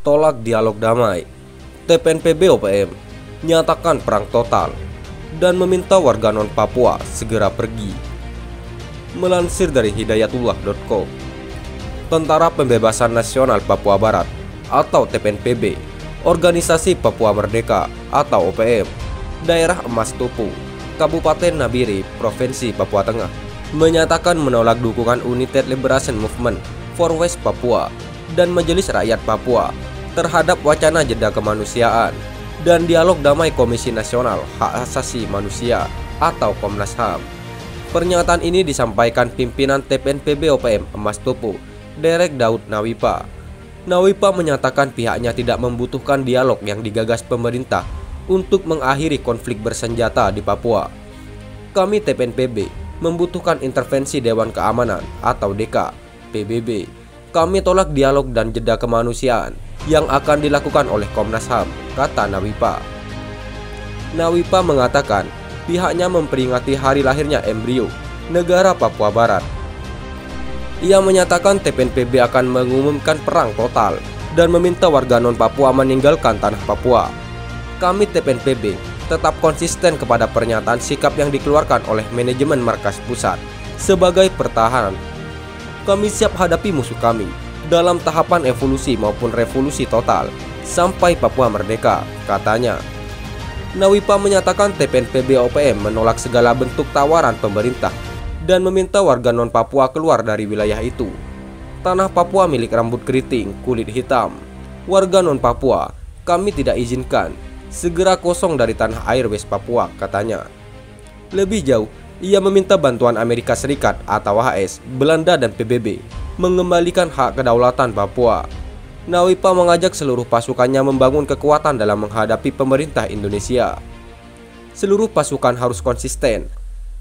tolak dialog damai. TPNPB OPM nyatakan perang total dan meminta warga non-Papua segera pergi. Melansir dari hidayatullah.com, Tentara Pembebasan Nasional Papua Barat atau TPNPB, Organisasi Papua Merdeka atau OPM, Daerah Emas Tupu, Kabupaten Nabire, Provinsi Papua Tengah, menyatakan menolak dukungan United Liberation Movement for West Papua dan Majelis Rakyat Papua terhadap wacana jeda kemanusiaan dan dialog damai Komisi Nasional Hak Asasi Manusia atau Komnas HAM. Pernyataan ini disampaikan pimpinan TPNPB OPM Emas Tupu, Derek Daud Nawipa. Nawipa menyatakan pihaknya tidak membutuhkan dialog yang digagas pemerintah untuk mengakhiri konflik bersenjata di Papua. Kami TPNPB membutuhkan intervensi Dewan Keamanan atau DK, PBB. Kami tolak dialog dan jeda kemanusiaan yang akan dilakukan oleh Komnas HAM, kata Nawipa. Nawipa mengatakan pihaknya memperingati hari lahirnya embrio negara Papua Barat. Ia menyatakan TPNPB akan mengumumkan perang total dan meminta warga non-Papua meninggalkan tanah Papua. Kami TPNPB tetap konsisten kepada pernyataan sikap yang dikeluarkan oleh manajemen markas pusat sebagai pertahanan. Kami siap hadapi musuh kami dalam tahapan evolusi maupun revolusi total sampai Papua merdeka, katanya. Nawipa menyatakan TPNPB OPM menolak segala bentuk tawaran pemerintah dan meminta warga non-Papua keluar dari wilayah itu. Tanah Papua milik rambut keriting, kulit hitam. Warga non-Papua, kami tidak izinkan segera kosong dari tanah air West Papua, katanya. Lebih jauh, ia meminta bantuan Amerika Serikat atau AS, Belanda dan PBB mengembalikan hak kedaulatan Papua. Nawipa mengajak seluruh pasukannya membangun kekuatan dalam menghadapi pemerintah Indonesia. Seluruh pasukan harus konsisten,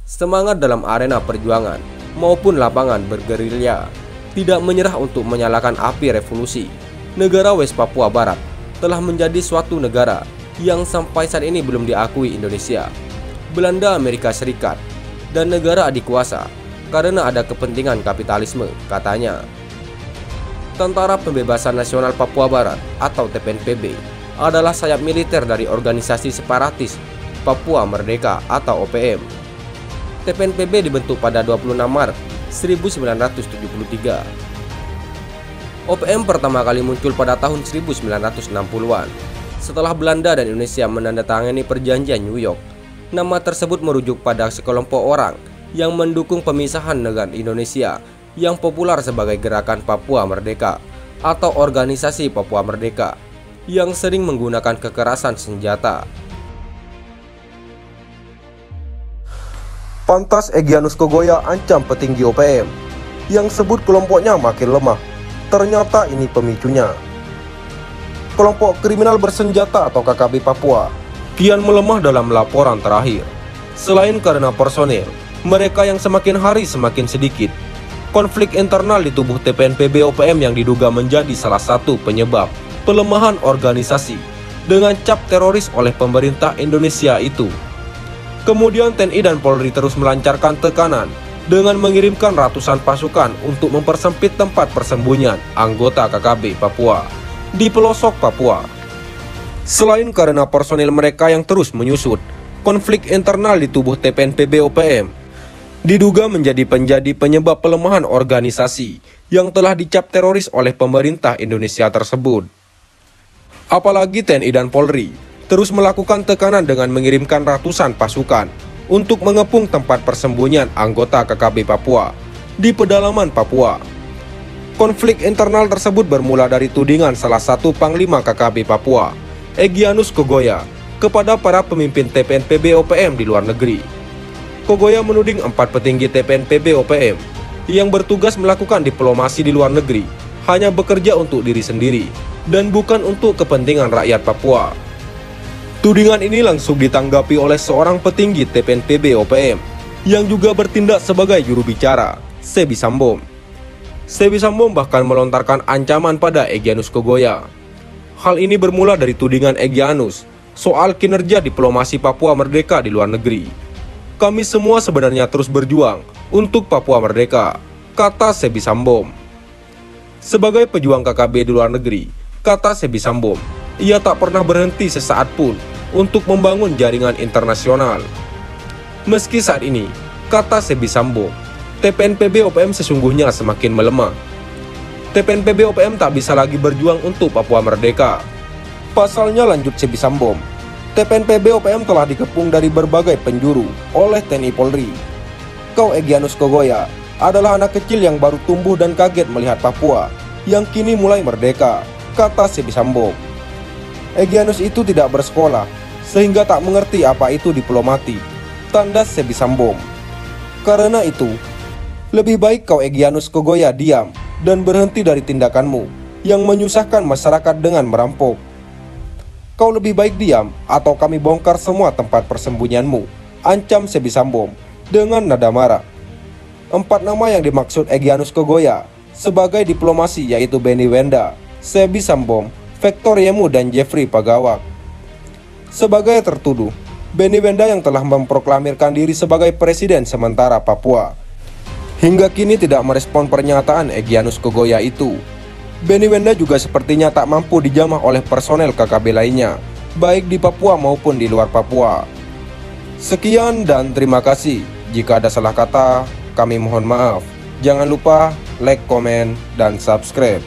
semangat dalam arena perjuangan maupun lapangan bergerilya, tidak menyerah untuk menyalakan api revolusi. Negara West Papua Barat telah menjadi suatu negara yang sampai saat ini belum diakui Indonesia, Belanda, Amerika Serikat, dan negara adik kuasa karena ada kepentingan kapitalisme, katanya. Tentara Pembebasan Nasional Papua Barat atau TPNPB adalah sayap militer dari organisasi separatis Papua Merdeka atau OPM. TPNPB dibentuk pada 26 Maret 1973. OPM pertama kali muncul pada tahun 1960-an setelah Belanda dan Indonesia menandatangani perjanjian New York. Nama tersebut merujuk pada sekelompok orang yang mendukung pemisahan negara Indonesia yang populer sebagai Gerakan Papua Merdeka atau Organisasi Papua Merdeka yang sering menggunakan kekerasan senjata. Pantas Egyanus Kogoya ancam petinggi OPM yang sebut kelompoknya makin lemah. Ternyata ini pemicunya. Kelompok kriminal bersenjata atau KKB Papua kian melemah dalam laporan terakhir. Selain karena personel mereka yang semakin hari semakin sedikit, konflik internal di tubuh TPNPB OPM yang diduga menjadi salah satu penyebab pelemahan organisasi dengan cap teroris oleh pemerintah Indonesia itu. Kemudian TNI dan Polri terus melancarkan tekanan dengan mengirimkan ratusan pasukan untuk mempersempit tempat persembunyian anggota KKB Papua di pelosok Papua. Selain karena personil mereka yang terus menyusut, konflik internal di tubuh TPNPB OPM diduga menjadi penyebab pelemahan organisasi yang telah dicap teroris oleh pemerintah Indonesia tersebut. Apalagi TNI dan Polri terus melakukan tekanan dengan mengirimkan ratusan pasukan untuk mengepung tempat persembunyian anggota KKB Papua di pedalaman Papua. Konflik internal tersebut bermula dari tudingan salah satu Panglima KKB Papua, Egyanus Kogoya, kepada para pemimpin TPNPB OPM di luar negeri. Kogoya menuding 4 petinggi TPNPB OPM yang bertugas melakukan diplomasi di luar negeri hanya bekerja untuk diri sendiri dan bukan untuk kepentingan rakyat Papua. Tudingan ini langsung ditanggapi oleh seorang petinggi TPNPB OPM yang juga bertindak sebagai juru bicara, Sebi Sambom. Sebi Sambom bahkan melontarkan ancaman pada Egyanus Kogoya. Hal ini bermula dari tudingan Egyanus soal kinerja diplomasi Papua Merdeka di luar negeri. Kami semua sebenarnya terus berjuang untuk Papua Merdeka, kata Sebi Sambom. Sebagai pejuang KKB di luar negeri, kata Sebisambom. Ia tak pernah berhenti sesaat pun untuk membangun jaringan internasional. Meski saat ini, kata Sebisambom, TPNPB OPM sesungguhnya semakin melemah. TPNPB OPM tak bisa lagi berjuang untuk Papua merdeka. Pasalnya, lanjut Sebisambom, TPNPB OPM telah dikepung dari berbagai penjuru oleh TNI Polri. Kau Egyanus Kogoya adalah anak kecil yang baru tumbuh dan kaget melihat Papua yang kini mulai merdeka, kata Sebisambom. Egyanus itu tidak bersekolah sehingga tak mengerti apa itu diplomati, tandas Sebisambom. Karena itu, lebih baik kau Egyanus Kogoya diam dan berhenti dari tindakanmu yang menyusahkan masyarakat dengan merampok. Kau lebih baik diam atau kami bongkar semua tempat persembunyianmu, ancam Sebisambom dengan nada marah. 4 nama yang dimaksud Egyanus Kogoya sebagai diplomasi yaitu Benny Wenda, Sebisambom, Victor Yemu dan Jeffrey Pagawak. Sebagai tertuduh, Benny Wenda yang telah memproklamirkan diri sebagai presiden sementara Papua hingga kini tidak merespon pernyataan Egyanus Kogoya itu. Benny Wenda juga sepertinya tak mampu dijamah oleh personel KKB lainnya, baik di Papua maupun di luar Papua. Sekian dan terima kasih. Jika ada salah kata, kami mohon maaf. Jangan lupa like, komen, dan subscribe.